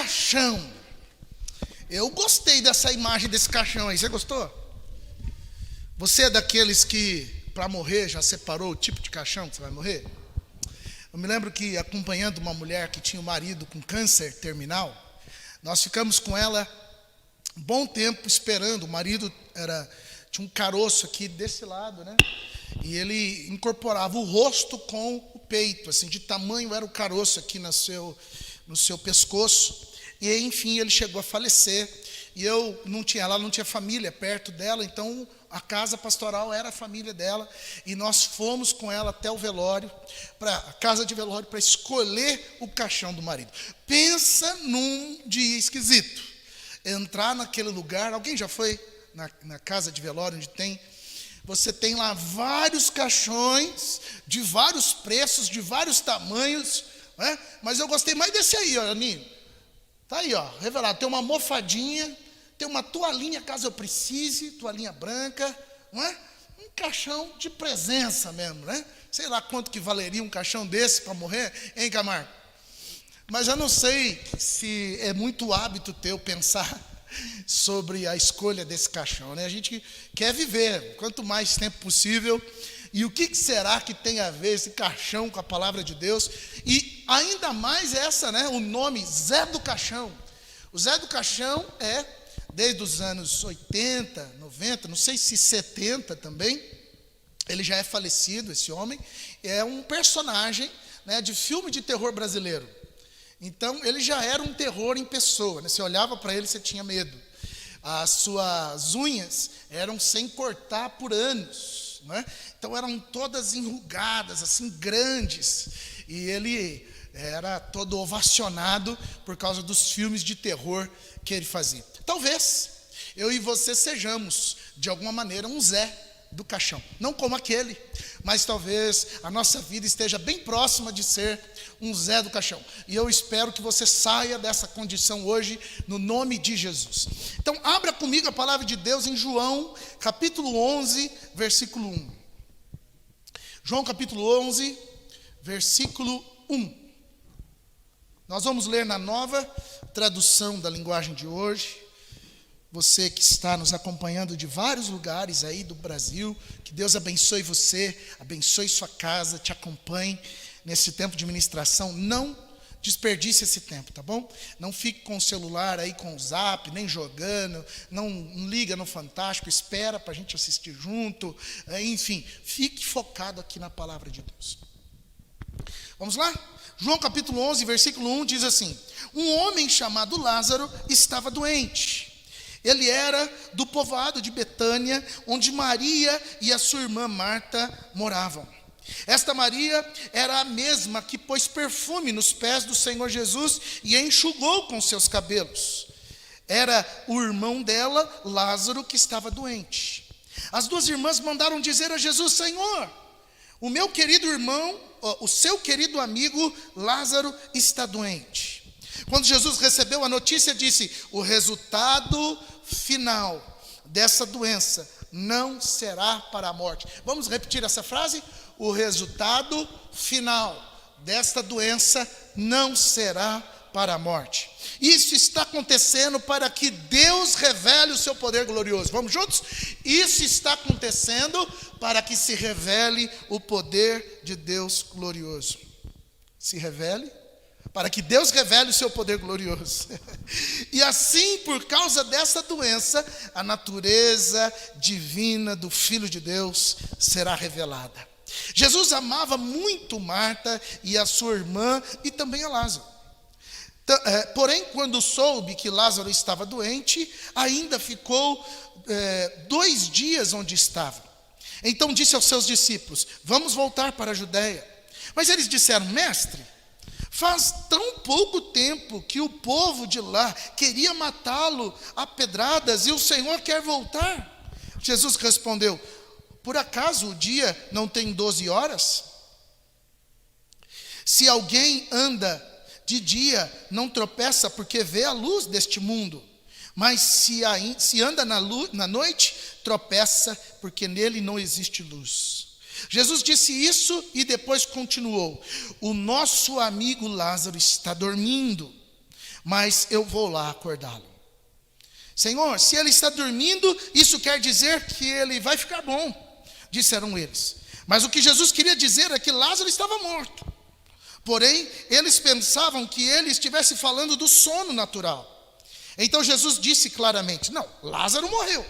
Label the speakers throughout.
Speaker 1: caixão. Eu gostei dessa imagem desse caixão aí. Você gostou? Você é daqueles que, para morrer, já separou o tipo de caixão que você vai morrer? Eu me lembro que, acompanhando uma mulher que tinha um marido com câncer terminal, nós ficamos com ela um bom tempo esperando. O marido tinha um caroço aqui desse lado, né? E ele incorporava o rosto com o peito, assim, de tamanho era o caroço aqui no seu pescoço. E enfim, ele chegou a falecer. E ela não tinha família perto dela, então a casa pastoral era a família dela. E nós fomos com ela até o velório, a casa de velório, para escolher o caixão do marido. Pensa num dia esquisito. Entrar naquele lugar, alguém já foi na casa de velório onde você tem lá vários caixões, de vários preços, de vários tamanhos, né? Mas eu gostei mais desse aí, ó, Aninho. Tá aí, ó, revelado. Tem uma almofadinha, tem uma toalhinha, caso eu precise, toalhinha branca, não é? Um caixão de presença mesmo, né? Sei lá quanto que valeria um caixão desse para morrer, hein, Camargo? Mas eu não sei se é muito hábito teu pensar sobre a escolha desse caixão, né? A gente quer viver quanto mais tempo possível. E o que será que tem a ver esse caixão com a palavra de Deus? E ainda mais né? O nome Zé do Caixão. O Zé do Caixão desde os anos 80, 90, não sei se 70 também. Ele já é falecido, esse homem. É um personagem, né, de filme de terror brasileiro. Então, ele já era um terror em pessoa, né? Você olhava para ele, você tinha medo. As suas unhas eram sem cortar por anos, né? Então, eram todas enrugadas, assim, grandes. E ele era todo ovacionado por causa dos filmes de terror que ele fazia. Talvez eu e você sejamos, de alguma maneira, um Zé do Caixão. Não como aquele, mas talvez a nossa vida esteja bem próxima de ser um Zé do Caixão. E eu espero que você saia dessa condição hoje, no nome de Jesus. Então, abra comigo a palavra de Deus em João, capítulo 11, versículo 1. João, capítulo 11, versículo 1. Nós vamos ler na nova tradução da linguagem de hoje. Você que está nos acompanhando de vários lugares aí do Brasil, que Deus abençoe você, abençoe sua casa, te acompanhe nesse tempo de ministração. Não desperdice esse tempo, tá bom? Não fique com o celular aí, com o zap, nem jogando, não liga no Fantástico, espera para a gente assistir junto, enfim, fique focado aqui na palavra de Deus. Vamos lá? João capítulo 11, versículo 1 diz assim: um homem chamado Lázaro estava doente. Ele era do povoado de Betânia, onde Maria e a sua irmã Marta moravam. Esta Maria era a mesma que pôs perfume nos pés do Senhor Jesus e enxugou com seus cabelos. Era o irmão dela, Lázaro, que estava doente. As duas irmãs mandaram dizer a Jesus: Senhor, o meu querido irmão, o seu querido amigo Lázaro está doente. Quando Jesus recebeu a notícia, disse: o resultado final dessa doença não será para a morte. Vamos repetir essa frase? O resultado final desta doença não será para a morte. Isso está acontecendo para que Deus revele o seu poder glorioso. Vamos juntos? Isso está acontecendo para que se revele o poder de Deus glorioso. Se revele para que Deus revele o seu poder glorioso. E assim, por causa dessa doença, a natureza divina do Filho de Deus será revelada. Jesus amava muito Marta e a sua irmã e também a Lázaro. Porém, quando soube que Lázaro estava doente, ainda ficou 2 dias onde estava. Então disse aos seus discípulos: vamos voltar para a Judeia. Mas eles disseram: mestre, faz tão pouco tempo que o povo de lá queria matá-lo a pedradas e o Senhor quer voltar. Jesus respondeu: por acaso o dia não tem 12 horas? Se alguém anda de dia, não tropeça porque vê a luz deste mundo. Mas se anda na noite, tropeça porque nele não existe luz. Jesus disse isso e depois continuou: o nosso amigo Lázaro está dormindo, mas eu vou lá acordá-lo. Senhor, se ele está dormindo, isso quer dizer que ele vai ficar bom, disseram eles. Mas o que Jesus queria dizer é que Lázaro estava morto. Porém, eles pensavam que ele estivesse falando do sono natural. Então Jesus disse claramente: não, Lázaro morreu,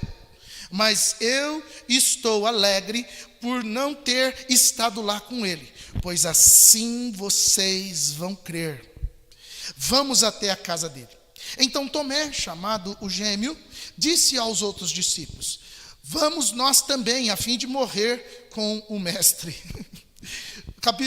Speaker 1: mas eu estou alegre por não ter estado lá com ele, pois assim vocês vão crer. Vamos até a casa dele. Então Tomé, chamado o gêmeo, disse aos outros discípulos: vamos nós também, a fim de morrer com o mestre.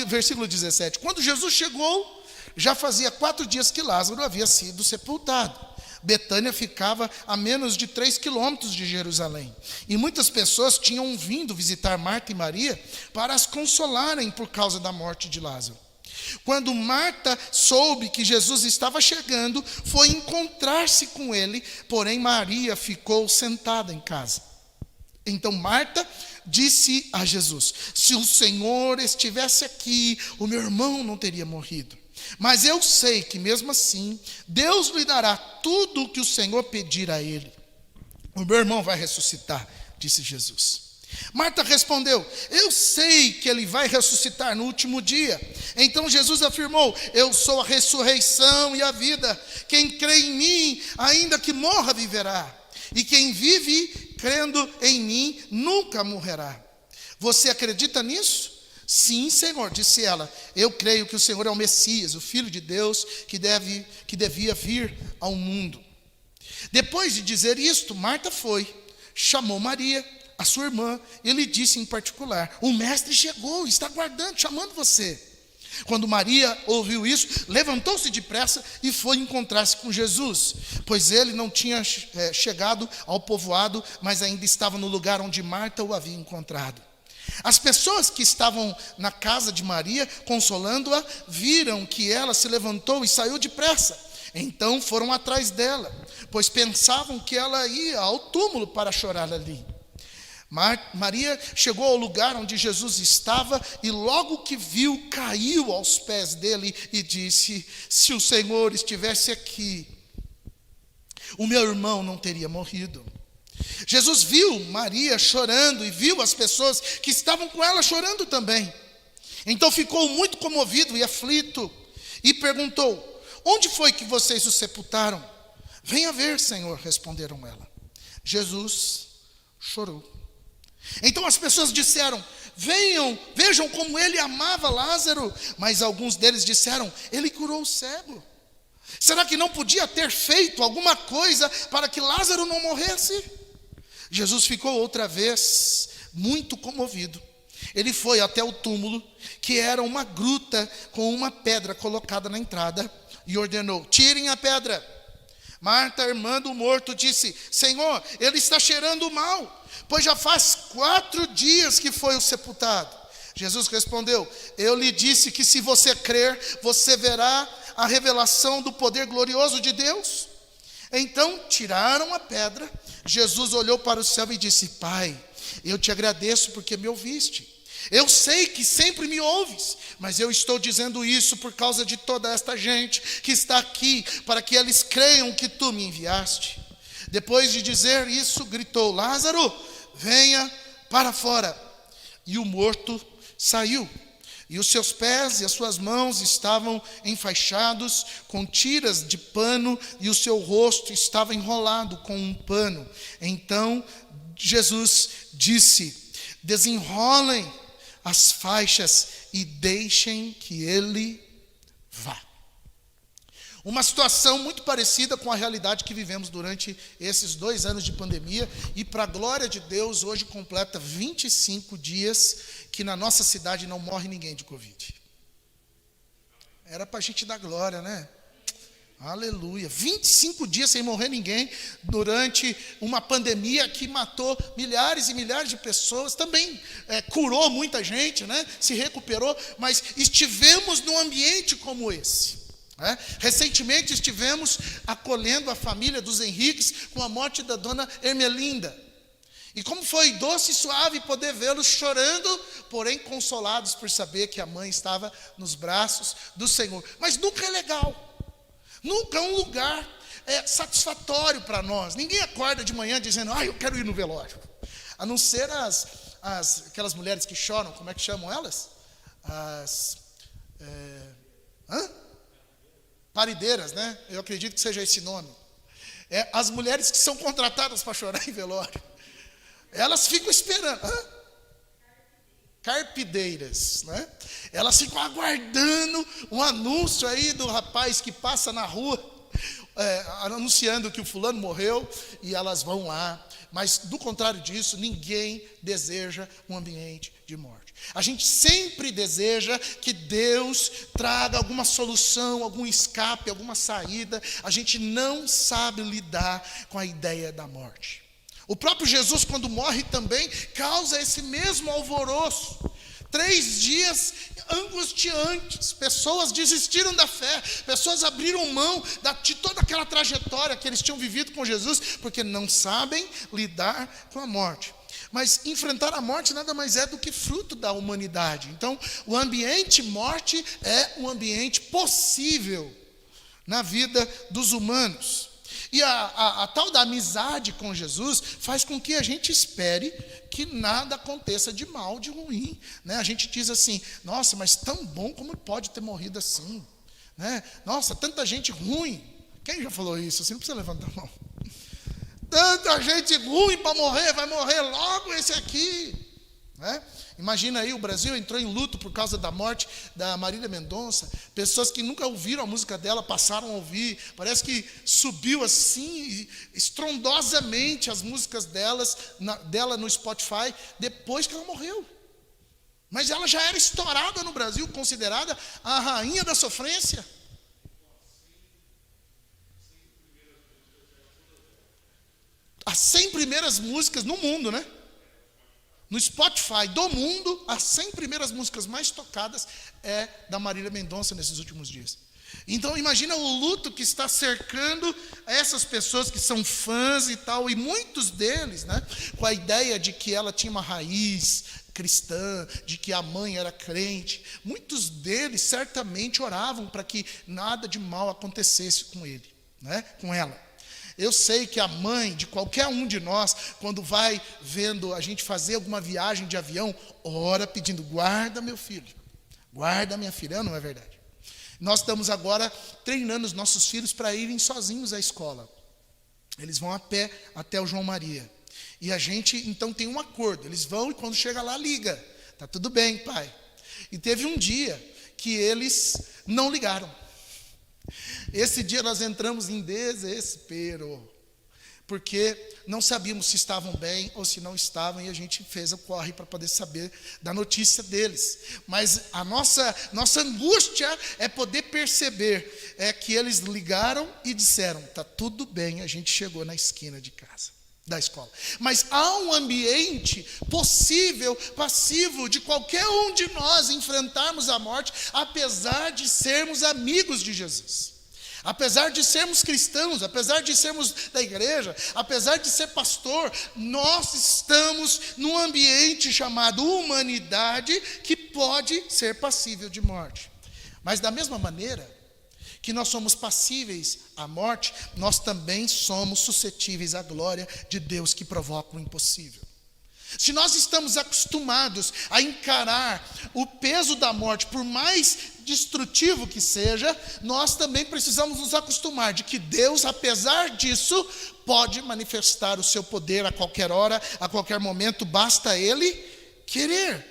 Speaker 1: Versículo 17. Quando Jesus chegou, já fazia 4 dias que Lázaro havia sido sepultado. Betânia ficava a menos de 3 quilômetros de Jerusalém. E muitas pessoas tinham vindo visitar Marta e Maria para as consolarem por causa da morte de Lázaro. Quando Marta soube que Jesus estava chegando, foi encontrar-se com ele, porém Maria ficou sentada em casa. Então Marta disse a Jesus: se o Senhor estivesse aqui, o meu irmão não teria morrido. Mas eu sei que mesmo assim, Deus lhe dará tudo o que o Senhor pedir a ele. O meu irmão vai ressuscitar, disse Jesus. Marta respondeu: eu sei que ele vai ressuscitar no último dia. Então Jesus afirmou: eu sou a ressurreição e a vida. Quem crê em mim, ainda que morra, viverá. E quem vive crendo em mim, nunca morrerá. Você acredita nisso? Sim, Senhor, disse ela. Eu creio que o Senhor é o Messias, o Filho de Deus, que devia vir ao mundo. Depois de dizer isto, Marta foi, chamou Maria, a sua irmã, e lhe disse em particular: o mestre chegou, está aguardando, chamando você. Quando Maria ouviu isso, levantou-se depressa e foi encontrar-se com Jesus, pois ele não tinha chegado ao povoado, mas ainda estava no lugar onde Marta o havia encontrado. As pessoas que estavam na casa de Maria, consolando-a, viram que ela se levantou e saiu depressa. Então foram atrás dela, pois pensavam que ela ia ao túmulo para chorar ali. Maria chegou ao lugar onde Jesus estava e logo que viu, caiu aos pés dele e disse: se o Senhor estivesse aqui, o meu irmão não teria morrido. Jesus viu Maria chorando e viu as pessoas que estavam com ela chorando também. Então ficou muito comovido e aflito e perguntou: onde foi que vocês o sepultaram? Venha ver, Senhor, responderam ela. Jesus chorou. Então as pessoas disseram: vejam como ele amava Lázaro. Mas alguns deles disseram: ele curou o cego. Será que não podia ter feito alguma coisa para que Lázaro não morresse? Jesus ficou outra vez muito comovido. Ele foi até o túmulo, que era uma gruta com uma pedra colocada na entrada, e ordenou: tirem a pedra. Marta, irmã do morto, disse: Senhor, ele está cheirando mal, pois já faz 4 dias que foi o sepultado. Jesus respondeu: eu lhe disse que se você crer, você verá a revelação do poder glorioso de Deus. Então tiraram a pedra. Jesus olhou para o céu e disse: Pai, eu te agradeço porque me ouviste. Eu sei que sempre me ouves, mas eu estou dizendo isso por causa de toda esta gente que está aqui, para que eles creiam que tu me enviaste. Depois de dizer isso, gritou: Lázaro, venha para fora. E o morto saiu, e os seus pés e as suas mãos estavam enfaixados com tiras de pano, e o seu rosto estava enrolado com um pano. Então Jesus disse: desenrolem as faixas e deixem que ele vá. Uma situação muito parecida com a realidade que vivemos durante esses 2 anos de pandemia, e para a glória de Deus, hoje completa 25 dias que na nossa cidade não morre ninguém de Covid. Era para a gente dar glória, né? Aleluia. 25 dias sem morrer ninguém durante uma pandemia que matou milhares e milhares de pessoas. Também curou muita gente, né? Se recuperou, mas estivemos num ambiente como esse. Recentemente estivemos acolhendo a família dos Henriques com a morte da dona Ermelinda. E como foi doce e suave poder vê-los chorando, porém consolados por saber que a mãe estava nos braços do Senhor. Mas nunca é legal Nunca é um lugar satisfatório para nós. Ninguém acorda de manhã dizendo, eu quero ir no velório. A não ser aquelas mulheres que choram, como é que chamam elas? Parideiras, né? Eu acredito que seja esse nome. As mulheres que são contratadas para chorar em velório. Elas ficam esperando. Carpideiras, né? Elas ficam aguardando um anúncio aí do rapaz que passa na rua, anunciando que o fulano morreu, e elas vão lá. Mas, do contrário disso, ninguém deseja um ambiente de morte. A gente sempre deseja que Deus traga alguma solução, algum escape, alguma saída. A gente não sabe lidar com a ideia da morte. O próprio Jesus, quando morre também, causa esse mesmo alvoroço. 3 dias angustiantes, pessoas desistiram da fé, pessoas abriram mão de toda aquela trajetória que eles tinham vivido com Jesus, porque não sabem lidar com a morte. Mas enfrentar a morte nada mais é do que fruto da humanidade. Então, o ambiente morte é um ambiente possível na vida dos humanos. E a tal da amizade com Jesus faz com que a gente espere que nada aconteça de mal, de ruim, né? A gente diz assim, nossa, mas tão bom, como pode ter morrido assim, né? Nossa, tanta gente ruim. Quem já falou isso? Assim, não precisa levantar a mão. Tanta gente ruim para morrer, vai morrer logo esse aqui, né? Imagina aí, o Brasil entrou em luto por causa da morte da Marília Mendonça. Pessoas que nunca ouviram a música dela passaram a ouvir. Parece que subiu assim, estrondosamente, as músicas dela no Spotify, depois que ela morreu. Mas ela já era estourada no Brasil, considerada a rainha da sofrência. As 100 primeiras músicas no mundo, né? No Spotify do mundo, as 100 primeiras músicas mais tocadas é da Marília Mendonça nesses últimos dias. Então imagina o luto que está cercando essas pessoas que são fãs e tal, e muitos deles, né, com a ideia de que ela tinha uma raiz cristã, de que a mãe era crente. Muitos deles certamente oravam para que nada de mal acontecesse com ele, né, com ela. Eu sei que a mãe de qualquer um de nós, quando vai vendo a gente fazer alguma viagem de avião, ora pedindo, guarda meu filho, guarda minha filha, não é verdade? Nós estamos agora treinando os nossos filhos para irem sozinhos à escola. Eles vão a pé até o João Maria. E a gente, então, tem um acordo. Eles vão e quando chega lá, liga. Tá tudo bem, pai. E teve um dia que eles não ligaram. Esse dia nós entramos em desespero, porque não sabíamos se estavam bem ou se não estavam, e a gente fez o corre para poder saber da notícia deles. Mas a nossa angústia é poder perceber que eles ligaram e disseram, está tudo bem, a gente chegou na esquina de casa, da escola. Mas há um ambiente possível, passivo, de qualquer um de nós enfrentarmos a morte, apesar de sermos amigos de Jesus. Apesar de sermos cristãos, apesar de sermos da igreja, apesar de ser pastor, nós estamos num ambiente chamado humanidade que pode ser passível de morte. Mas da mesma maneira que nós somos passíveis à morte, nós também somos suscetíveis à glória de Deus que provoca o impossível. Se nós estamos acostumados a encarar o peso da morte, por mais destrutivo que seja, nós também precisamos nos acostumar de que Deus, apesar disso, pode manifestar o seu poder a qualquer hora, a qualquer momento, basta Ele querer.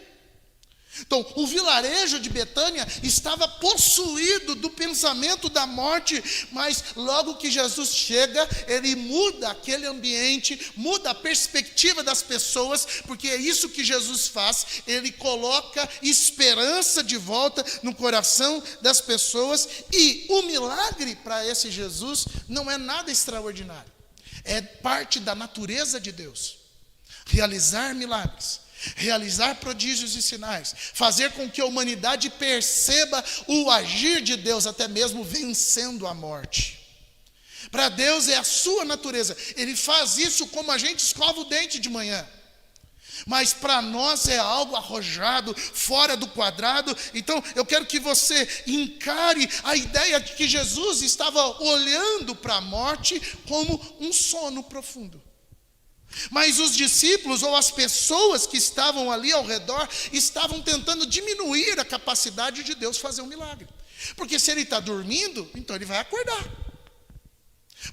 Speaker 1: Então, o vilarejo de Betânia estava possuído do pensamento da morte, mas logo que Jesus chega, ele muda aquele ambiente, muda a perspectiva das pessoas, porque é isso que Jesus faz, ele coloca esperança de volta no coração das pessoas, e o milagre para esse Jesus não é nada extraordinário, é parte da natureza de Deus, realizar milagres, realizar prodígios e sinais, fazer com que a humanidade perceba o agir de Deus, até mesmo vencendo a morte. Para Deus é a sua natureza, Ele faz isso como a gente escova o dente de manhã. Mas para nós é algo arrojado, fora do quadrado. Então eu quero que você encare a ideia de que Jesus estava olhando para a morte como um sono profundo. Mas os discípulos ou as pessoas que estavam ali ao redor estavam tentando diminuir a capacidade de Deus fazer um milagre. Porque se ele está dormindo, então ele vai acordar.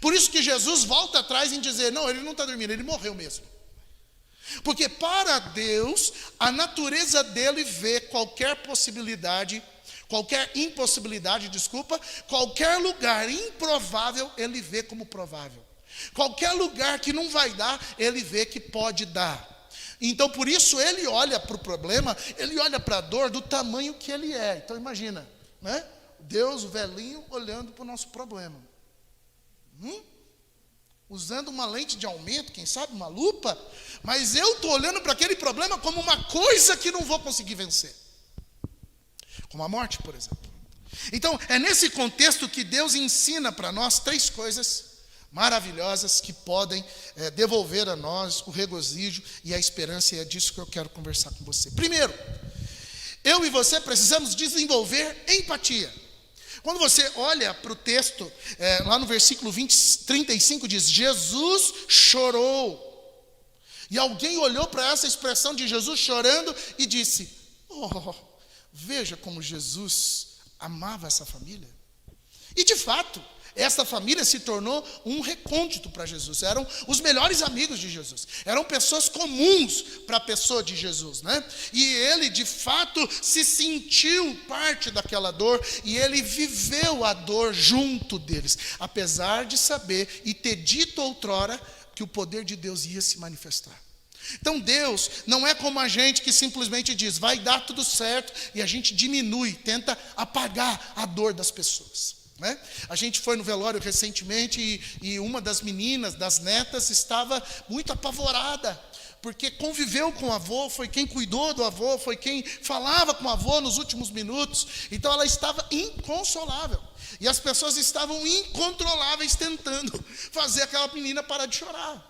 Speaker 1: Por isso que Jesus volta atrás em dizer, não, ele não está dormindo, ele morreu mesmo. Porque para Deus, a natureza dele vê qualquer possibilidade, qualquer impossibilidade, qualquer lugar improvável, ele vê como provável. Qualquer lugar que não vai dar, ele vê que pode dar. Então por isso ele olha para o problema, ele olha para a dor do tamanho que ele é. Então imagina, né? Deus, o velhinho, olhando para o nosso problema. Usando uma lente de aumento, quem sabe uma lupa, mas eu estou olhando para aquele problema como uma coisa que não vou conseguir vencer. Como a morte, por exemplo. Então é nesse contexto que Deus ensina para nós 3 coisas maravilhosas que podem devolver a nós o regozijo e a esperança, e é disso que eu quero conversar com você. Primeiro, eu e você precisamos desenvolver empatia. Quando você olha para o texto, lá no versículo 35 diz, Jesus chorou. E alguém olhou para essa expressão de Jesus chorando e disse, oh, veja como Jesus amava essa família. E de fato, essa família se tornou um recôndito para Jesus. Eram os melhores amigos de Jesus. Eram pessoas comuns para a pessoa de Jesus, né? E ele, de fato, se sentiu parte daquela dor. E ele viveu a dor junto deles. Apesar de saber e ter dito outrora que o poder de Deus ia se manifestar. Então Deus não é como a gente que simplesmente diz, vai dar tudo certo. E a gente diminui, tenta apagar a dor das pessoas. Né? A gente foi no velório recentemente e uma das meninas, das netas, estava muito apavorada, porque conviveu com o avô, foi quem cuidou do avô, foi quem falava com o avô nos últimos minutos. Então ela estava inconsolável. E as pessoas estavam incontroláveis tentando fazer aquela menina parar de chorar.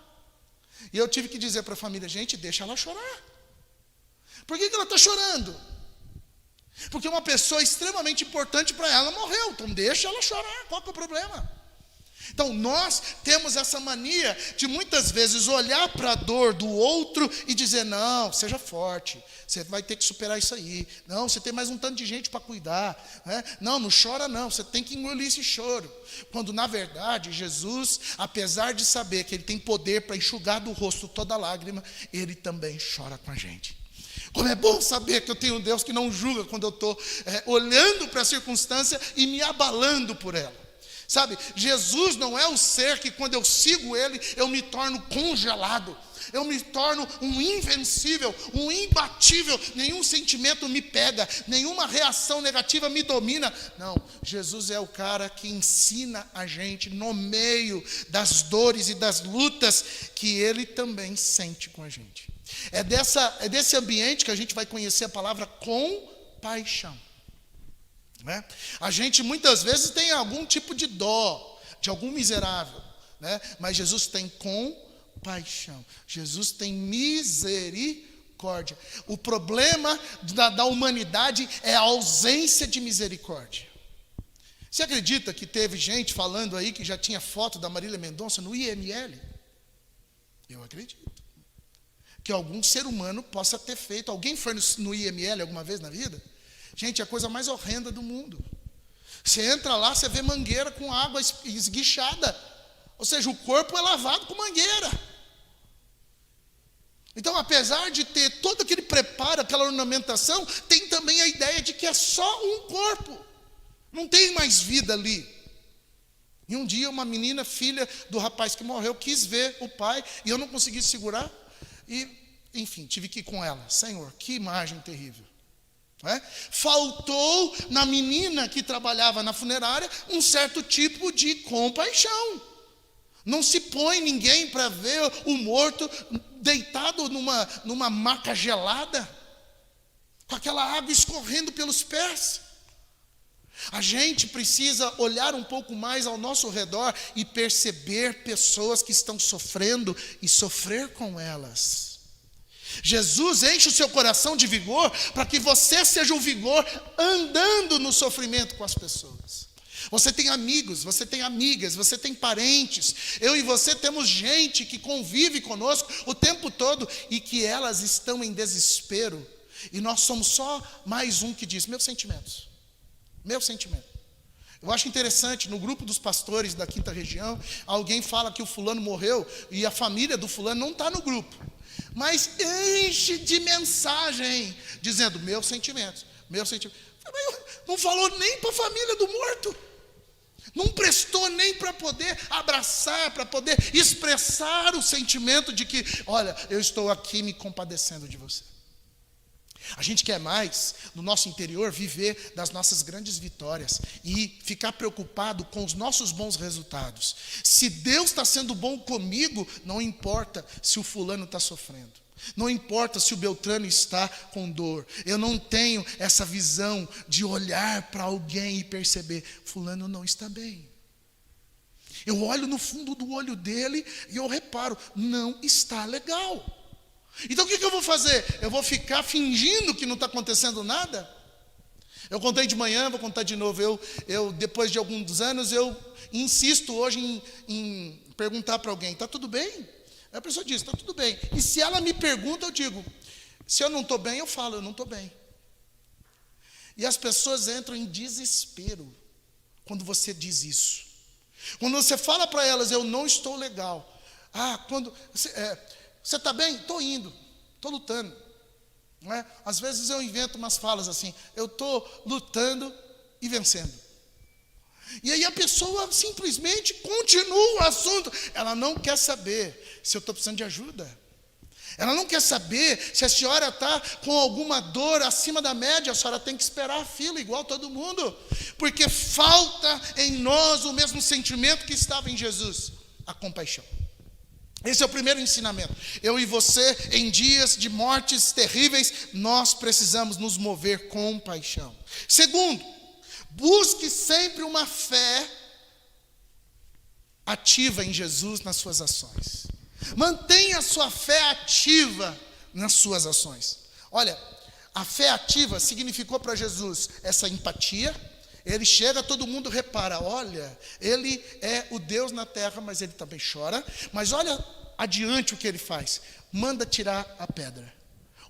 Speaker 1: E eu tive que dizer para a família, gente, deixa ela chorar. Por que ela está chorando? Porque uma pessoa extremamente importante para ela morreu. Então deixa ela chorar, qual que é o problema? Então nós temos essa mania de muitas vezes olhar para a dor do outro e dizer, não, seja forte, você vai ter que superar isso aí. Não, você tem mais um tanto de gente para cuidar, né? Não chora não, você tem que engolir esse choro. Quando na verdade Jesus, apesar de saber que ele tem poder para enxugar do rosto toda lágrima, ele também chora com a gente. Como é bom saber que eu tenho um Deus que não julga quando eu estou olhando para a circunstância e me abalando por ela. Sabe, Jesus não é o ser que quando eu sigo ele, eu me torno congelado. Eu me torno um invencível, um imbatível. Nenhum sentimento me pega, nenhuma reação negativa me domina. Não, Jesus é o cara que ensina a gente no meio das dores e das lutas que ele também sente com a gente. É desse ambiente que a gente vai conhecer a palavra compaixão. Né? A gente muitas vezes tem algum tipo de dó de algum miserável, né? Mas Jesus tem compaixão. Jesus tem misericórdia. O problema da humanidade é a ausência de misericórdia. Você acredita que teve gente falando aí que já tinha foto da Marília Mendonça no IML? Eu acredito. Que algum ser humano possa ter feito. Alguém foi no IML alguma vez na vida? Gente, é a coisa mais horrenda do mundo. Você entra lá, você vê mangueira com água esguichada. Ou seja, o corpo é lavado com mangueira. Então, apesar de ter todo aquele preparo, aquela ornamentação, tem também a ideia de que é só um corpo. Não tem mais vida ali. E um dia uma menina, filha do rapaz que morreu, quis ver o pai, e eu não consegui segurar. E, enfim, tive que ir com ela. Senhor, que imagem terrível. Faltou na menina que trabalhava na funerária um certo tipo de compaixão. Não se põe ninguém para ver o morto deitado numa maca gelada, com aquela água escorrendo pelos pés. A gente precisa olhar um pouco mais ao nosso redor e perceber pessoas que estão sofrendo e sofrer com elas. Jesus enche o seu coração de vigor para que você seja o vigor andando no sofrimento com as pessoas. Você tem amigos, você tem amigas, você tem parentes. Eu e você temos gente que convive conosco o tempo todo e que elas estão em desespero. E nós somos só mais um que diz: meus sentimentos, meu sentimento. Eu acho interessante, no grupo dos pastores da 5ª região, alguém fala que o fulano morreu e a família do fulano não está no grupo. Mas enche de mensagem, dizendo: meus sentimentos, meu sentimento. Não falou nem para a família do morto. Não prestou nem para poder abraçar, para poder expressar o sentimento de que, olha, eu estou aqui me compadecendo de você. A gente quer mais, no nosso interior, viver das nossas grandes vitórias e ficar preocupado com os nossos bons resultados. Se Deus está sendo bom comigo, não importa se o fulano está sofrendo. Não importa se o Beltrano está com dor. Eu não tenho essa visão de olhar para alguém e perceber: fulano não está bem. Eu olho no fundo do olho dele e eu reparo: não está legal. Então o que eu vou fazer? Eu vou ficar fingindo que não está acontecendo nada? Eu contei de manhã, vou contar de novo. Eu depois de alguns anos, eu insisto hoje em perguntar para alguém: está tudo bem? Aí a pessoa diz: está tudo bem. E se ela me pergunta, eu digo: se eu não estou bem, eu falo: eu não estou bem. E as pessoas entram em desespero quando você diz isso. Quando você fala para elas: eu não estou legal. Quando você está bem? Estou indo, estou lutando. Não é? Às vezes eu invento umas falas assim: eu estou lutando e vencendo. E aí a pessoa simplesmente continua o assunto. Ela não quer saber se eu estou precisando de ajuda. Ela não quer saber se a senhora está com alguma dor acima da média. A senhora tem que esperar a fila igual todo mundo. Porque falta em nós o mesmo sentimento que estava em Jesus: a compaixão. Esse é o primeiro ensinamento. Eu e você, em dias de mortes terríveis, nós precisamos nos mover com paixão. Segundo, busque sempre uma fé ativa em Jesus nas suas ações. Mantenha a sua fé ativa nas suas ações. Olha, a fé ativa significou para Jesus essa empatia. Ele chega, todo mundo repara: olha, ele é o Deus na terra, mas ele também chora. Mas olha adiante o que ele faz: manda tirar a pedra.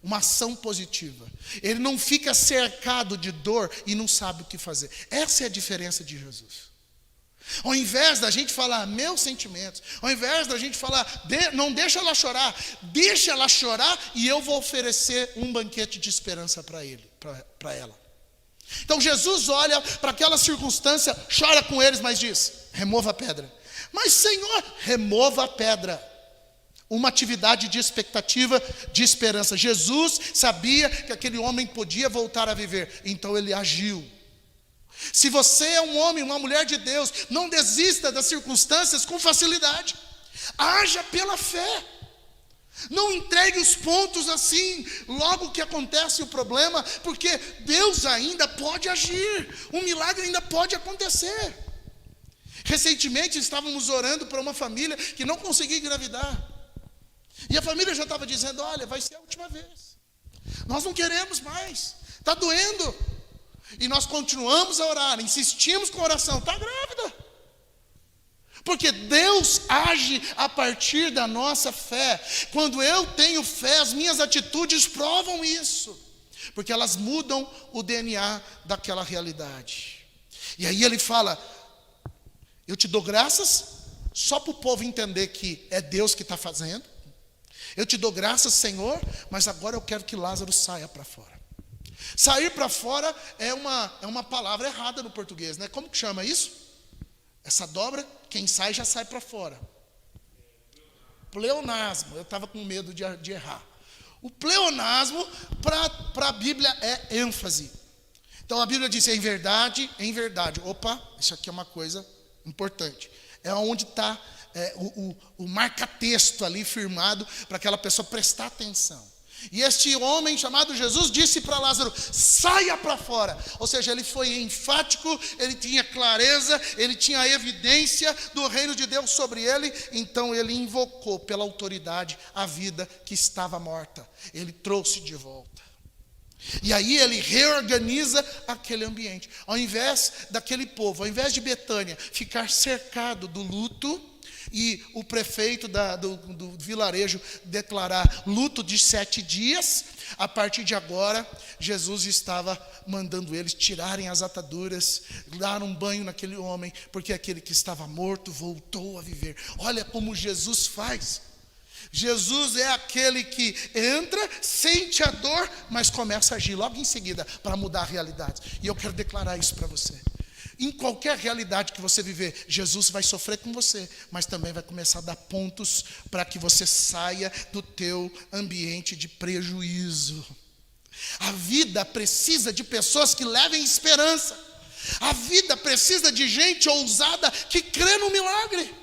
Speaker 1: Uma ação positiva. Ele não fica cercado de dor e não sabe o que fazer. Essa é a diferença de Jesus. Ao invés da gente falar meus sentimentos, ao invés da gente falar não deixa ela chorar, deixa ela chorar e eu vou oferecer um banquete de esperança para ela. Então Jesus olha para aquela circunstância, chora com eles, mas diz: remova a pedra. Mas Senhor, remova a pedra. Uma atividade de expectativa, de esperança. Jesus sabia que aquele homem podia voltar a viver, então ele agiu. Se você é um homem, uma mulher de Deus, não desista das circunstâncias com facilidade. Haja pela fé. Não entregue os pontos assim, logo que acontece o problema, porque Deus ainda pode agir. Um milagre ainda pode acontecer. Recentemente estávamos orando para uma família que não conseguia engravidar. E a família já estava dizendo: olha, vai ser a última vez. Nós não queremos mais. Está doendo. E nós continuamos a orar, insistimos com a oração: está grávida. Porque Deus age a partir da nossa fé. Quando eu tenho fé, as minhas atitudes provam isso. Porque elas mudam o DNA daquela realidade. E aí ele fala: eu te dou graças, só para o povo entender que é Deus que está fazendo. Eu te dou graças, Senhor, mas agora eu quero que Lázaro saia para fora. Sair para fora é uma palavra errada no português, né? Como que chama isso? Essa dobra, quem sai já sai para fora. Pleonasmo. Eu estava com medo de errar. O pleonasmo para a Bíblia é ênfase. Então a Bíblia diz: em verdade, em verdade. Opa, isso aqui é uma coisa importante. É onde está o marca-texto ali firmado para aquela pessoa prestar atenção. E este homem chamado Jesus disse para Lázaro: saia para fora. Ou seja, ele foi enfático, ele tinha clareza, ele tinha a evidência do reino de Deus sobre ele. Então ele invocou pela autoridade a vida que estava morta. Ele trouxe de volta. E aí ele reorganiza aquele ambiente. Ao invés daquele povo, ao invés de Betânia ficar cercado do luto, e o prefeito do vilarejo declarar luto de 7 dias, a partir de agora, Jesus estava mandando eles tirarem as ataduras, dar um banho naquele homem, porque aquele que estava morto voltou a viver. Olha como Jesus faz. Jesus é aquele que entra, sente a dor, mas começa a agir logo em seguida para mudar a realidade. E eu quero declarar isso para você. Em qualquer realidade que você viver, Jesus vai sofrer com você, mas também vai começar a dar pontos para que você saia do teu ambiente de prejuízo. A vida precisa de pessoas que levem esperança. A vida precisa de gente ousada que crê no milagre.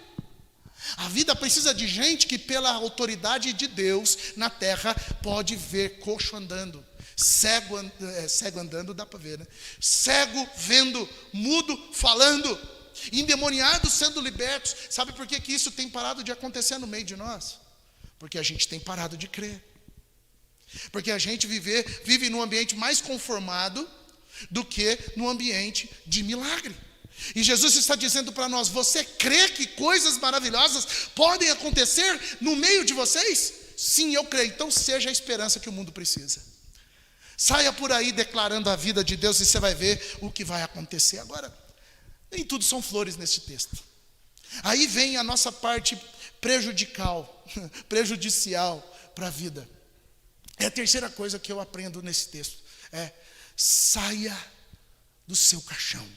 Speaker 1: A vida precisa de gente que, pela autoridade de Deus na terra, pode ver coxo andando. Cego andando, dá para ver, né? Cego vendo, mudo falando, endemoniados sendo libertos. Sabe por que isso tem parado de acontecer no meio de nós? Porque a gente tem parado de crer. Porque a gente vive num ambiente mais conformado do que no ambiente de milagre. E Jesus está dizendo para nós: você crê que coisas maravilhosas podem acontecer no meio de vocês? Sim, eu creio. Então seja a esperança que o mundo precisa. Saia por aí declarando a vida de Deus e você vai ver o que vai acontecer. Agora, nem tudo são flores nesse texto. Aí vem a nossa parte prejudicial para a vida. É a terceira coisa que eu aprendo nesse texto. Saia do seu caixão.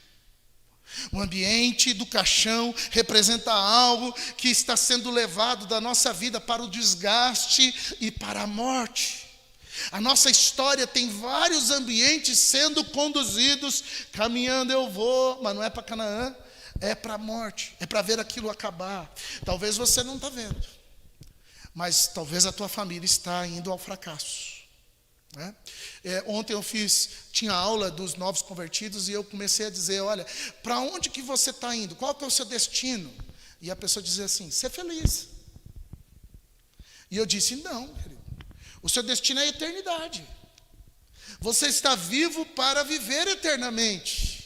Speaker 1: O ambiente do caixão representa algo que está sendo levado da nossa vida para o desgaste e para a morte. A nossa história tem vários ambientes sendo conduzidos. Caminhando eu vou, mas não é para Canaã, é para a morte, é para ver aquilo acabar. Talvez você não está vendo, mas talvez a tua família está indo ao fracasso, né? Ontem tinha aula dos novos convertidos e eu comecei a dizer: olha, para onde que você está indo? Qual que é o seu destino? E a pessoa dizia assim: ser feliz. E eu disse: não, querido. O seu destino é a eternidade. Você está vivo para viver eternamente.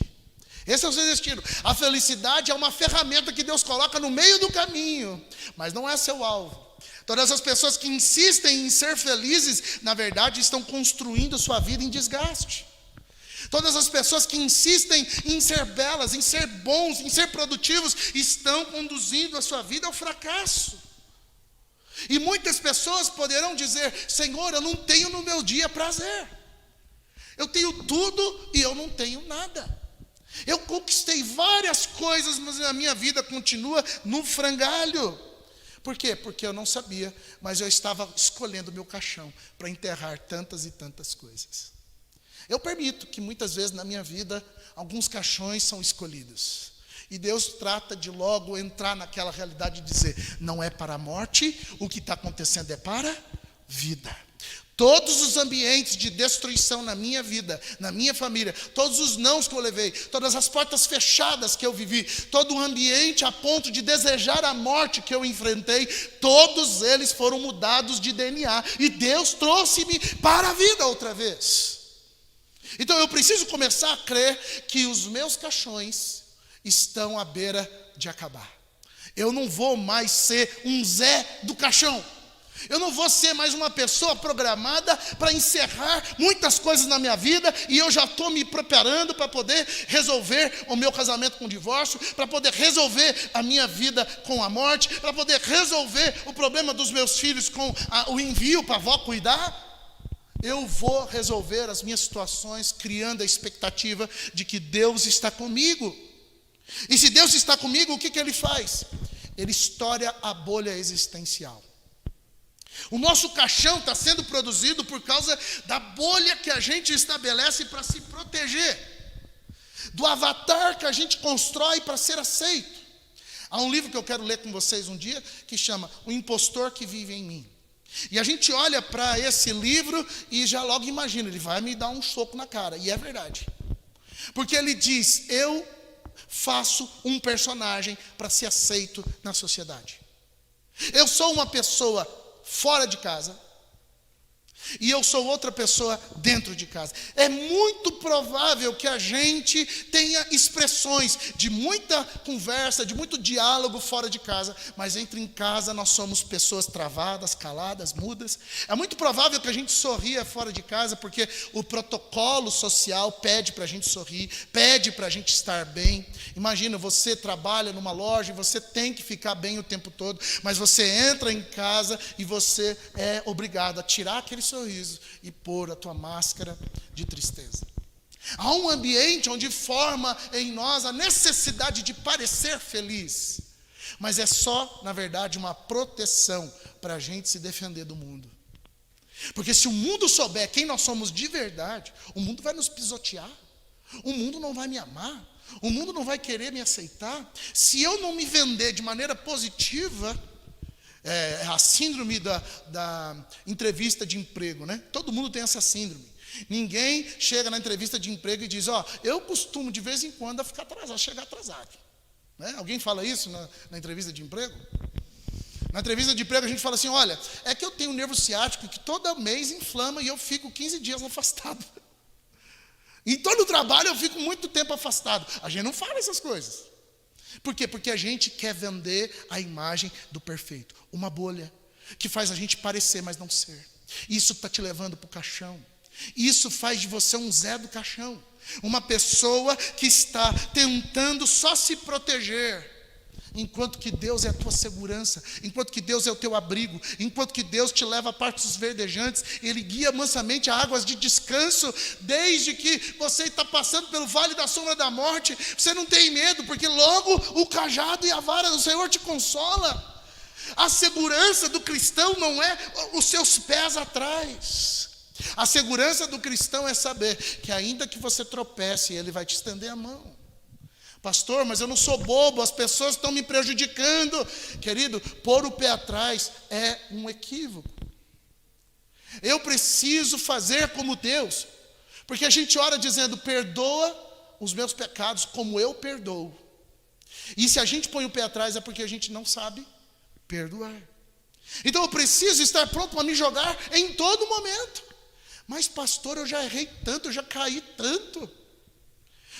Speaker 1: Esse é o seu destino. A felicidade é uma ferramenta que Deus coloca no meio do caminho, mas não é seu alvo. Todas as pessoas que insistem em ser felizes, na verdade, estão construindo sua vida em desgaste. Todas as pessoas que insistem em ser belas, em ser bons, em ser produtivos, estão conduzindo a sua vida ao fracasso. E muitas pessoas poderão dizer: Senhor, eu não tenho no meu dia prazer. Eu tenho tudo e eu não tenho nada. Eu conquistei várias coisas, mas a minha vida continua no frangalho. Por quê? Porque eu não sabia, mas eu estava escolhendo o meu caixão para enterrar tantas e tantas coisas. Eu permito que muitas vezes na minha vida alguns caixões são escolhidos. E Deus trata de logo entrar naquela realidade e dizer: não é para a morte, o que está acontecendo é para a vida. Todos os ambientes de destruição na minha vida, na minha família, todos os nãos que eu levei, todas as portas fechadas que eu vivi, todo o ambiente a ponto de desejar a morte que eu enfrentei, todos eles foram mudados de DNA. E Deus trouxe-me para a vida outra vez. Então eu preciso começar a crer que os meus caixões estão à beira de acabar. Eu não vou mais ser um Zé do caixão. Eu não vou ser mais uma pessoa programada para encerrar muitas coisas na minha vida, e eu já estou me preparando para poder resolver o meu casamento com o divórcio, para poder resolver a minha vida com a morte, para poder resolver o problema dos meus filhos com o envio para a avó cuidar. Eu vou resolver as minhas situações criando a expectativa de que Deus está comigo. E se Deus está comigo, o que Ele faz? Ele estoura a bolha existencial. O nosso caixão está sendo produzido por causa da bolha que a gente estabelece para se proteger, do avatar que a gente constrói para ser aceito. Há um livro que eu quero ler com vocês um dia, que chama O Impostor que Vive em Mim. E a gente olha para esse livro e já logo imagina, ele vai me dar um soco na cara. E é verdade. Porque ele diz, eu faço um personagem para ser aceito na sociedade. Eu sou uma pessoa fora de casa e eu sou outra pessoa dentro de casa. É muito provável que a gente tenha expressões de muita conversa, de muito diálogo fora de casa, mas em casa nós somos pessoas travadas, caladas, mudas. É muito provável que a gente sorria fora de casa, porque o protocolo social pede para a gente sorrir, pede para a gente estar bem. Imagina, você trabalha numa loja e você tem que ficar bem o tempo todo, mas você entra em casa e você é obrigado a tirar aquele sorriso e pôr a tua máscara de tristeza. Há um ambiente onde forma em nós a necessidade de parecer feliz, mas é só, na verdade, uma proteção para a gente se defender do mundo. Porque se o mundo souber quem nós somos de verdade, o mundo vai nos pisotear, o mundo não vai me amar, o mundo não vai querer me aceitar. Se eu não me vender de maneira positiva, a síndrome da entrevista de emprego, né? Todo mundo tem essa síndrome. Ninguém chega na entrevista de emprego e diz, eu costumo de vez em quando a ficar atrasado, chegar atrasado. Né? Alguém fala isso na entrevista de emprego? Na entrevista de emprego a gente fala assim, olha, é que eu tenho um nervo ciático que todo mês inflama e eu fico 15 dias afastado. Em todo o trabalho eu fico muito tempo afastado. A gente não fala essas coisas. Por quê? Porque a gente quer vender a imagem do perfeito. Uma bolha que faz a gente parecer, mas não ser. Isso está te levando para o caixão. Isso faz de você um Zé do caixão. Uma pessoa que está tentando só se proteger. Enquanto que Deus é a tua segurança, enquanto que Deus é o teu abrigo, enquanto que Deus te leva a pastos verdejantes, Ele guia mansamente a águas de descanso. Desde que você está passando pelo vale da sombra da morte, você não tem medo, porque logo o cajado e a vara do Senhor te consola. A segurança do cristão não é os seus pés atrás. A segurança do cristão é saber que ainda que você tropece, Ele vai te estender a mão. Pastor, mas eu não sou bobo, as pessoas estão me prejudicando. Querido, pôr o pé atrás é um equívoco. Eu preciso fazer como Deus, porque a gente ora dizendo, perdoa os meus pecados como eu perdoo. E se a gente põe o pé atrás é porque a gente não sabe perdoar. Então eu preciso estar pronto para me jogar em todo momento. Mas pastor, eu já errei tanto, eu já caí tanto.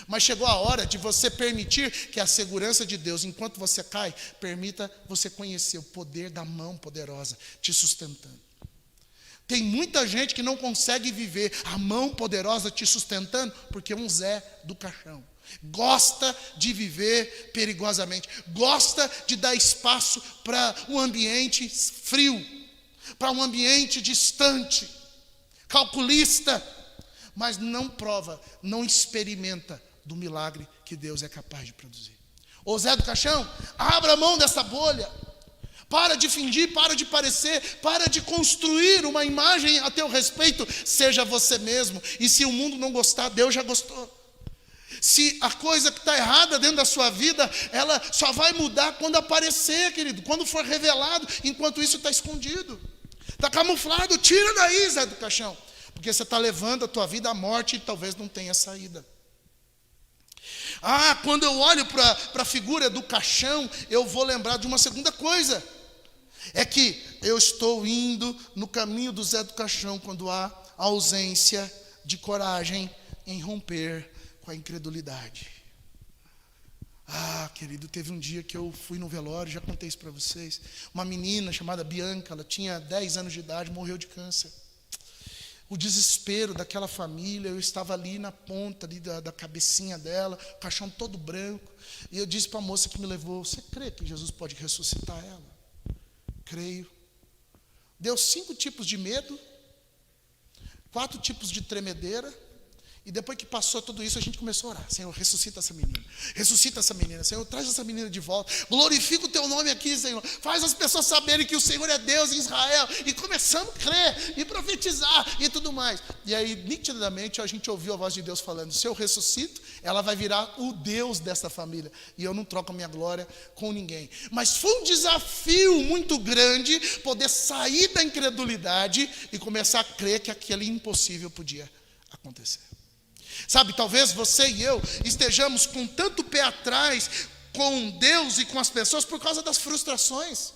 Speaker 1: Mas chegou a hora de você permitir que a segurança de Deus, enquanto você cai, permita você conhecer o poder da mão poderosa te sustentando. Tem muita gente que não consegue viver a mão poderosa te sustentando, porque é um Zé do caixão. Gosta de viver perigosamente, gosta de dar espaço para um ambiente frio, para um ambiente distante, calculista, mas não prova, não experimenta do milagre que Deus é capaz de produzir. Ô Zé do caixão, abra a mão dessa bolha. Para de fingir, para de parecer, para de construir uma imagem a teu respeito. Seja você mesmo. E se o mundo não gostar, Deus já gostou. Se a coisa que está errada dentro da sua vida, ela só vai mudar quando aparecer, querido. Quando for revelado, enquanto isso está escondido. Está camuflado, tira daí, Zé do caixão. Porque você está levando a tua vida à morte e talvez não tenha saída. Quando eu olho para a figura do caixão, eu vou lembrar de uma segunda coisa. É que eu estou indo no caminho do Zé do caixão quando há ausência de coragem em romper com a incredulidade. Querido, teve um dia que eu fui no velório, já contei isso para vocês. Uma menina chamada Bianca, ela tinha 10 anos de idade, morreu de câncer. O desespero daquela família, eu estava ali na ponta ali da cabecinha dela, o caixão todo branco, e eu disse para a moça que me levou, você crê que Jesus pode ressuscitar ela? Creio. Deu 5 tipos de medo, 4 tipos de tremedeira, E depois que passou tudo isso, a gente começou a orar. Senhor, ressuscita essa menina. Ressuscita essa menina. Senhor, traz essa menina de volta. Glorifica o teu nome aqui, Senhor. Faz as pessoas saberem que o Senhor é Deus em Israel. E começamos a crer e profetizar e tudo mais. E aí, nitidamente, a gente ouviu a voz de Deus falando: se eu ressuscito, ela vai virar o Deus dessa família. E eu não troco a minha glória com ninguém. Mas foi um desafio muito grande poder sair da incredulidade e começar a crer que aquele impossível podia acontecer. Sabe, talvez você e eu estejamos com tanto pé atrás com Deus e com as pessoas por causa das frustrações.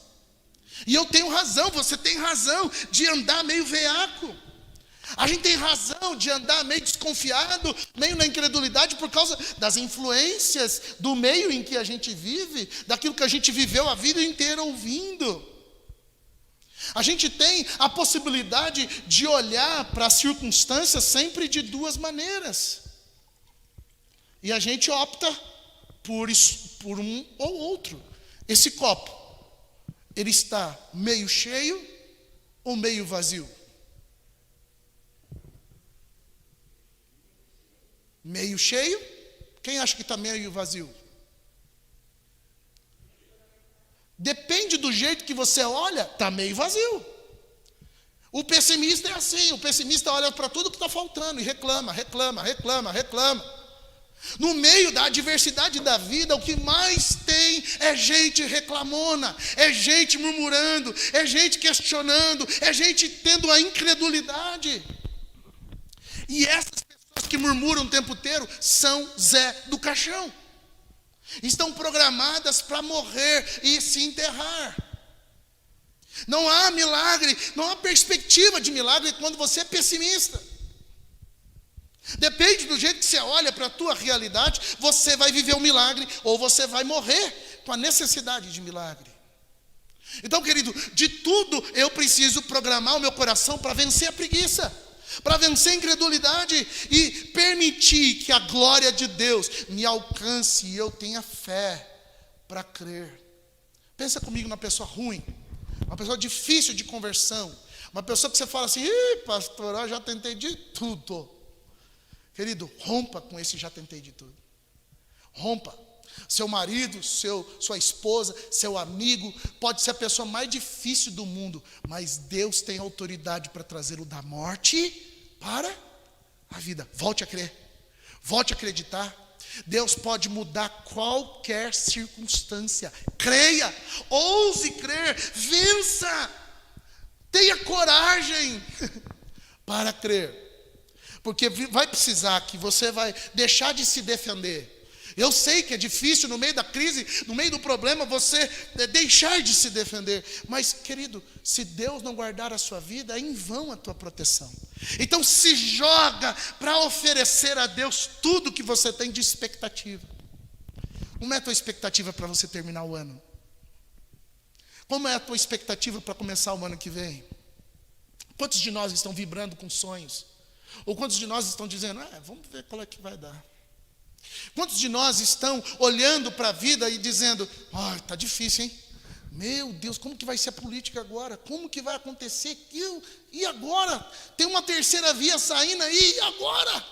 Speaker 1: E eu tenho razão, você tem razão de andar meio veaco. A gente tem razão de andar meio desconfiado, meio na incredulidade por causa das influências do meio em que a gente vive, daquilo que a gente viveu a vida inteira ouvindo. A gente tem a possibilidade de olhar para as circunstâncias sempre de duas maneiras. E a gente opta por um ou outro. Esse copo, ele está meio cheio ou meio vazio? Meio cheio? Quem acha que está meio vazio? Depende do jeito que você olha, está meio vazio. O pessimista é assim, o pessimista olha para tudo que está faltando e reclama. No meio da adversidade da vida, o que mais tem é gente reclamona, é gente murmurando, é gente questionando, é gente tendo a incredulidade. E essas pessoas que murmuram o tempo inteiro são Zé do Caixão. Estão programadas para morrer e se enterrar. Não há milagre, não há perspectiva de milagre quando você é pessimista. Depende do jeito que você olha para a tua realidade, você vai viver um milagre ou você vai morrer com a necessidade de milagre. Então, querido, de tudo eu preciso programar o meu coração para vencer a preguiça, para vencer a incredulidade e permitir que a glória de Deus me alcance e eu tenha fé para crer. Pensa comigo na pessoa ruim, uma pessoa difícil de conversão, uma pessoa que você fala assim: ih, pastor, eu já tentei de tudo. Querido, rompa com esse já tentei de tudo. Rompa. Seu marido, sua esposa, seu amigo, pode ser a pessoa mais difícil do mundo, mas Deus tem autoridade para trazer o da morte para a vida. Volte a crer, volte a acreditar. Deus pode mudar qualquer circunstância. Creia, ouse crer, vença, tenha coragem para crer, porque vai precisar que você vai deixar de se defender. Eu sei que é difícil no meio da crise, no meio do problema, você deixar de se defender. Mas, querido, se Deus não guardar a sua vida, é em vão a tua proteção. Então se joga para oferecer a Deus tudo que você tem de expectativa. Como é a tua expectativa para você terminar o ano? Como é a tua expectativa para começar o ano que vem? Quantos de nós estão vibrando com sonhos? Ou quantos de nós estão dizendo: vamos ver qual é que vai dar? Quantos de nós estão olhando para a vida e dizendo: está difícil, hein? Meu Deus, como que vai ser a política agora? Como que vai acontecer aquilo? E agora? Tem uma terceira via saindo aí, e agora?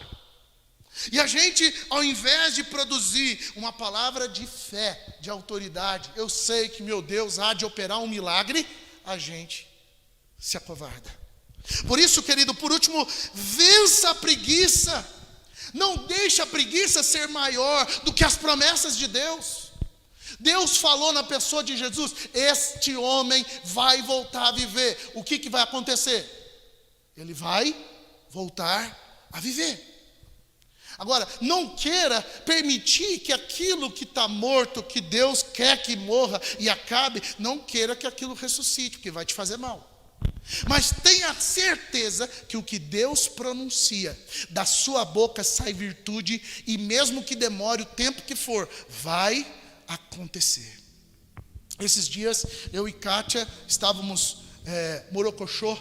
Speaker 1: E a gente, ao invés de produzir uma palavra de fé, de autoridade, eu sei que meu Deus há de operar um milagre, a gente se acovarda. Por isso, querido, por último, vença a preguiça. Não deixe a preguiça ser maior do que as promessas de Deus. Deus falou na pessoa de Jesus: este homem vai voltar a viver. O que vai acontecer? Ele vai voltar a viver. Agora, não queira permitir que aquilo que está morto, que Deus quer que morra e acabe, não queira que aquilo ressuscite, porque vai te fazer mal. Mas tenha certeza que o que Deus pronuncia, da sua boca sai virtude, e mesmo que demore o tempo que for, vai acontecer. Esses dias, eu e Kátia estávamos morocochô,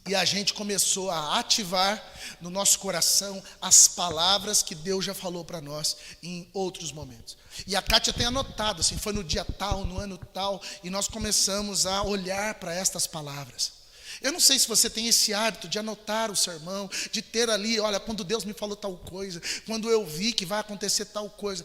Speaker 1: e a gente começou a ativar no nosso coração as palavras que Deus já falou para nós em outros momentos. E a Kátia tem anotado, assim, foi no dia tal, no ano tal, e nós começamos a olhar para estas palavras. Eu não sei se você tem esse hábito de anotar o sermão, de ter ali, olha, quando Deus me falou tal coisa, quando eu vi que vai acontecer tal coisa.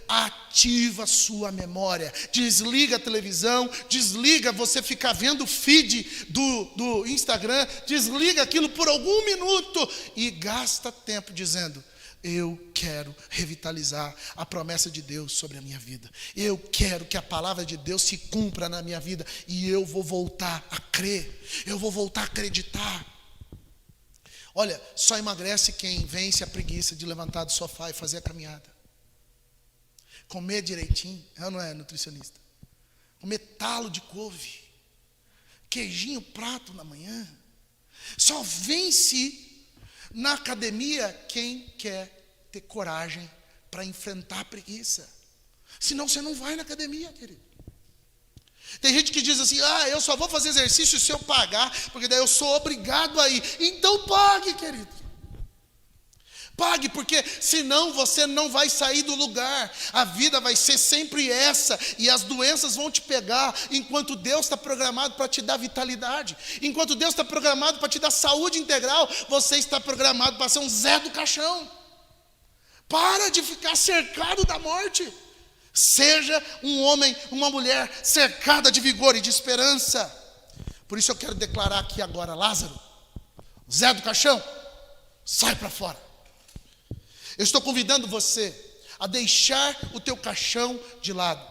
Speaker 1: Ativa a sua memória, desliga a televisão, desliga você ficar vendo o feed do Instagram, desliga aquilo por algum minuto e gasta tempo dizendo: eu quero revitalizar a promessa de Deus sobre a minha vida. Eu quero que a palavra de Deus se cumpra na minha vida. E eu vou voltar a crer. Eu vou voltar a acreditar. Olha, só emagrece quem vence a preguiça de levantar do sofá e fazer a caminhada. Comer direitinho, não é nutricionista. Comer talo de couve. Queijinho prato na manhã. Só vence na academia quem quer ter coragem para enfrentar a preguiça. Senão você não vai na academia, querido. Tem gente que diz assim: eu só vou fazer exercício se eu pagar, porque daí eu sou obrigado a ir. Então pague, querido. Pague, porque senão você não vai sair do lugar. A vida vai ser sempre essa, e as doenças vão te pegar, enquanto Deus está programado para te dar vitalidade. Enquanto Deus está programado para te dar saúde integral, você está programado para ser um Zé do Caixão. Para de ficar cercado da morte. Seja um homem, uma mulher cercada de vigor e de esperança. Por isso eu quero declarar aqui agora: Lázaro, Zé do Caixão, sai para fora. Eu estou convidando você a deixar o teu caixão de lado.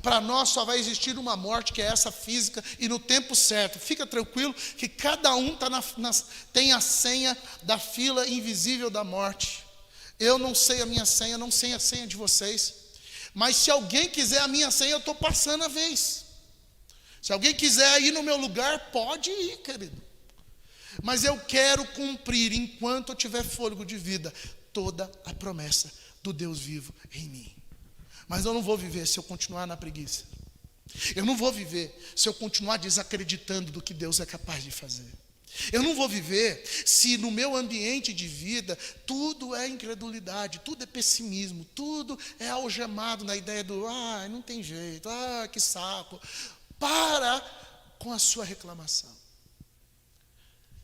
Speaker 1: Para nós só vai existir uma morte, que é essa física, e no tempo certo. Fica tranquilo que cada um tem a senha da fila invisível da morte. Eu não sei a minha senha, não sei a senha de vocês. Mas se alguém quiser a minha senha, eu estou passando a vez. Se alguém quiser ir no meu lugar, pode ir, querido. Mas eu quero cumprir, enquanto eu tiver fôlego de vida, toda a promessa do Deus vivo em mim. Mas eu não vou viver se eu continuar na preguiça. Eu não vou viver se eu continuar desacreditando do que Deus é capaz de fazer. Eu não vou viver se no meu ambiente de vida tudo é incredulidade, tudo é pessimismo, tudo é algemado na ideia do não tem jeito, que saco. Para com a sua reclamação.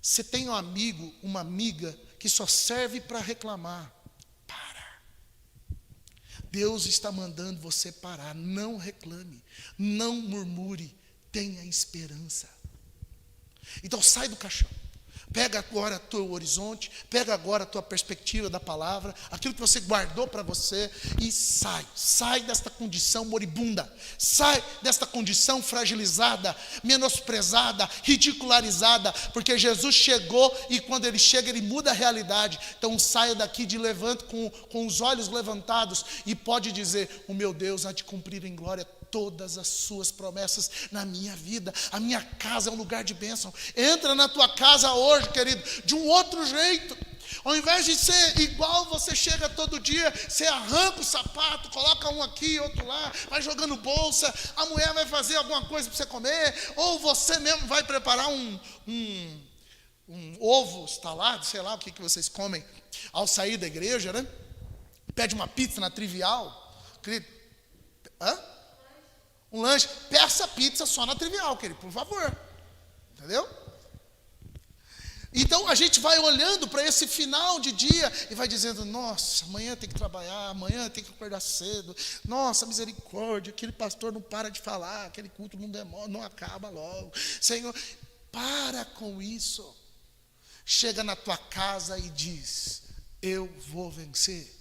Speaker 1: Você tem um amigo, uma amiga que só serve para reclamar. Para. Deus está mandando você parar. Não reclame, não murmure, tenha esperança. Então sai do caixão. Pega agora o teu horizonte, pega agora a tua perspectiva da palavra, aquilo que você guardou para você, e sai desta condição moribunda, sai desta condição fragilizada, menosprezada, ridicularizada, porque Jesus chegou, e quando Ele chega, Ele muda a realidade. Então saia daqui de levanto, com os olhos levantados, e pode dizer: o meu Deus há de cumprir em glória todas as suas promessas na minha vida. A minha casa é um lugar de bênção. Entra na tua casa hoje, querido, de um outro jeito. Ao invés de ser igual você chega todo dia, você arranca o sapato, coloca um aqui, outro lá, vai jogando bolsa, a mulher vai fazer alguma coisa para você comer, ou você mesmo vai preparar um ovo estalado, sei lá o que vocês comem ao sair da igreja, né? Pede uma pizza na Trivial, querido. Um lanche, peça pizza só na Trivial, querido, por favor. Entendeu? Então a gente vai olhando para esse final de dia e vai dizendo: nossa, amanhã tem que trabalhar, amanhã tem que acordar cedo. Nossa, misericórdia, aquele pastor não para de falar, aquele culto não demora, não acaba logo. Senhor, para com isso. Chega na tua casa e diz: eu vou vencer.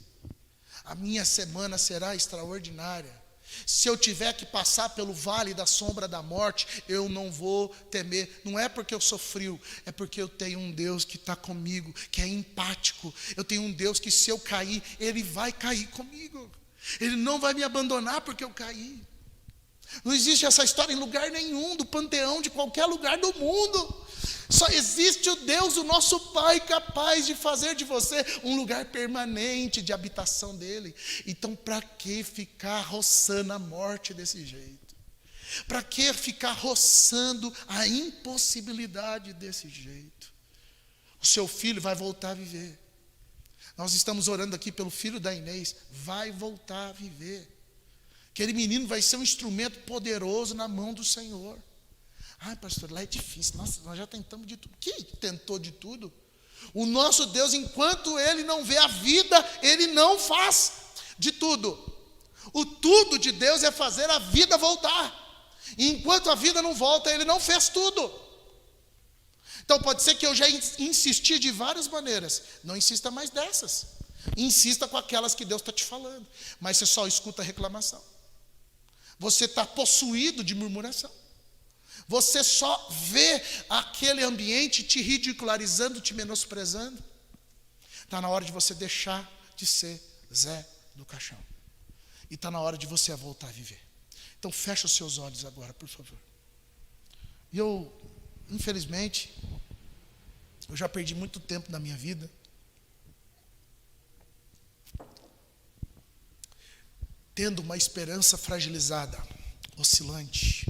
Speaker 1: A minha semana será extraordinária. Se eu tiver que passar pelo vale da sombra da morte, eu não vou temer. Não é porque eu sou frio, é porque eu tenho um Deus que está comigo, que é empático. Eu tenho um Deus que, se eu cair, Ele vai cair comigo. Ele não vai me abandonar porque eu caí. Não existe essa história em lugar nenhum do panteão de qualquer lugar do mundo. Só existe o Deus, o nosso Pai, capaz de fazer de você um lugar permanente de habitação dEle. Então, para que ficar roçando a morte desse jeito? Para que ficar roçando a impossibilidade desse jeito? O seu filho vai voltar a viver. Nós estamos orando aqui pelo filho da Inês. Vai voltar a viver. Aquele menino vai ser um instrumento poderoso na mão do Senhor. Ai, pastor, lá é difícil. Nossa, nós já tentamos de tudo. Quem tentou de tudo? O nosso Deus, enquanto Ele não vê a vida, Ele não faz de tudo. O tudo de Deus é fazer a vida voltar. E enquanto a vida não volta, Ele não fez tudo. Então pode ser que eu já insisti de várias maneiras. Não insista mais dessas. Insista com aquelas que Deus está te falando. Mas você só escuta reclamação. Você está possuído de murmuração. Você só vê aquele ambiente te ridicularizando, te menosprezando. Está na hora de você deixar de ser Zé do Caixão. E está na hora de você voltar a viver. Então fecha os seus olhos agora, por favor. E infelizmente, eu já perdi muito tempo na minha vida tendo uma esperança fragilizada, oscilante.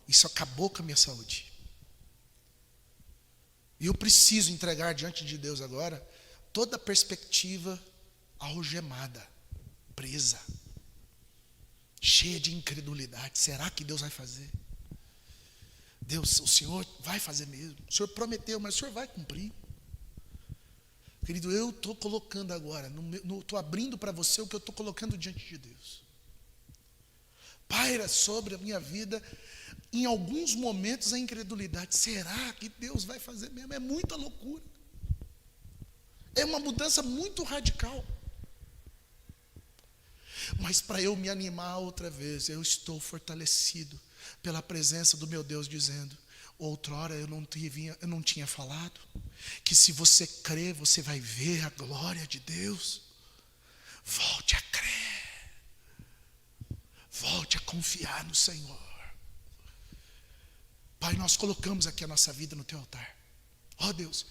Speaker 1: Isso acabou com a minha saúde. E eu preciso entregar diante de Deus agora toda a perspectiva algemada, presa, cheia de incredulidade. Será que Deus vai fazer? Deus, o Senhor vai fazer mesmo. O Senhor prometeu, mas o Senhor vai cumprir. Querido, eu estou colocando agora, estou abrindo para você o que eu estou colocando diante de Deus. Paira sobre a minha vida, em alguns momentos, a incredulidade. Será que Deus vai fazer mesmo? É muita loucura. É uma mudança muito radical. Mas para eu me animar outra vez, eu estou fortalecido pela presença do meu Deus, dizendo: outrora eu não tinha falado que se você crer, você vai ver a glória de Deus. Volte a crer. Volte a confiar no Senhor. Pai, nós colocamos aqui a nossa vida no teu altar. Ó Deus,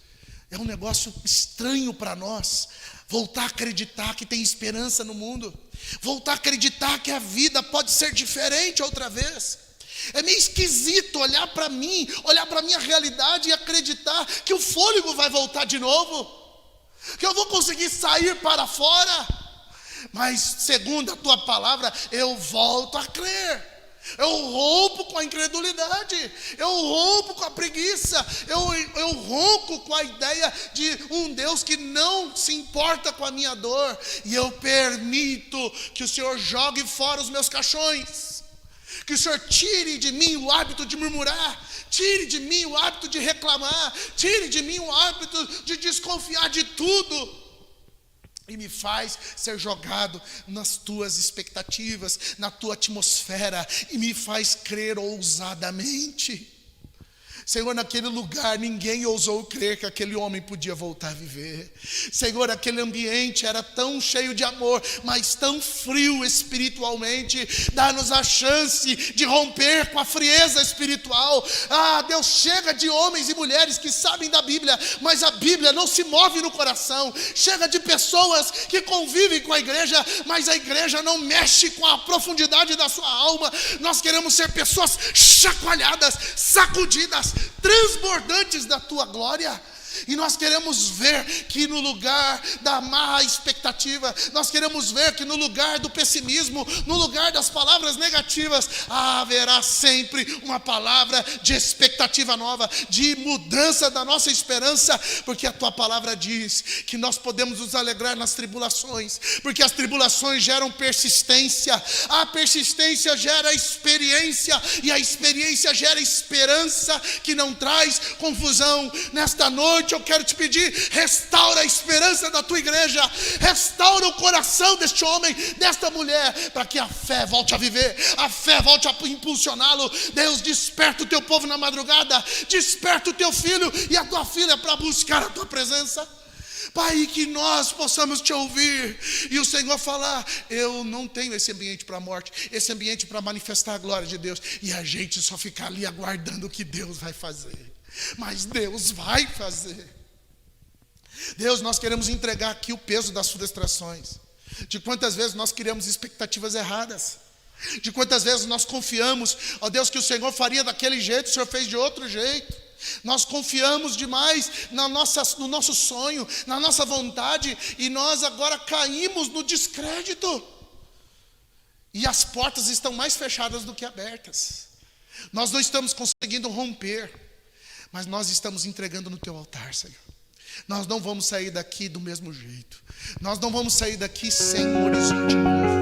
Speaker 1: é um negócio estranho para nós voltar a acreditar que tem esperança no mundo. Voltar a acreditar que a vida pode ser diferente outra vez. É meio esquisito olhar para mim, olhar para a minha realidade e acreditar que o fôlego vai voltar de novo, que eu vou conseguir sair para fora. Mas segundo a tua palavra, eu volto a crer. Eu rompo com a incredulidade, eu rompo com a preguiça, eu rompo com a ideia de um Deus que não se importa com a minha dor. E eu permito que o Senhor jogue fora os meus caixões. Que o Senhor tire de mim o hábito de murmurar, tire de mim o hábito de reclamar, tire de mim o hábito de desconfiar de tudo. E me faz ser jogado nas tuas expectativas, na tua atmosfera, e me faz crer ousadamente. Senhor, naquele lugar ninguém ousou crer que aquele homem podia voltar a viver. Senhor, aquele ambiente era tão cheio de amor, mas tão frio espiritualmente. Dá-nos a chance de romper com a frieza espiritual. Ah, Deus, chega de homens e mulheres que sabem da Bíblia, mas a Bíblia não se move no coração. Chega de pessoas que convivem com a igreja, mas a igreja não mexe com a profundidade da sua alma. Nós queremos ser pessoas chacoalhadas, sacudidas, transbordantes da tua glória. E nós queremos ver que no lugar da má expectativa, nós queremos ver que no lugar do pessimismo, no lugar das palavras negativas, haverá sempre uma palavra de expectativa nova, de mudança da nossa esperança, porque a tua palavra diz que nós podemos nos alegrar nas tribulações, porque as tribulações geram persistência, a persistência gera experiência, e a experiência gera esperança que não traz confusão. Nesta noite eu quero te pedir: restaura a esperança da tua igreja, restaura o coração deste homem, desta mulher, para que a fé volte a viver, a fé volte a impulsioná-lo. Deus, desperta o teu povo na madrugada, desperta o teu filho e a tua filha para buscar a tua presença. Pai, que nós possamos te ouvir e o Senhor falar: eu não tenho esse ambiente para a morte, esse ambiente para manifestar a glória de Deus, e a gente só ficar ali aguardando o que Deus vai fazer. Mas Deus vai fazer. Deus, nós queremos entregar aqui o peso das frustrações, de quantas vezes nós criamos expectativas erradas, de quantas vezes nós confiamos, ó Deus, que o Senhor faria daquele jeito, o Senhor fez de outro jeito. Nós confiamos demais no nosso sonho, na nossa vontade, e nós agora caímos no descrédito, e as portas estão mais fechadas do que abertas. Nós não estamos conseguindo romper, mas nós estamos entregando no teu altar, Senhor. Nós não vamos sair daqui do mesmo jeito. Nós não vamos sair daqui sem um horizonte novo.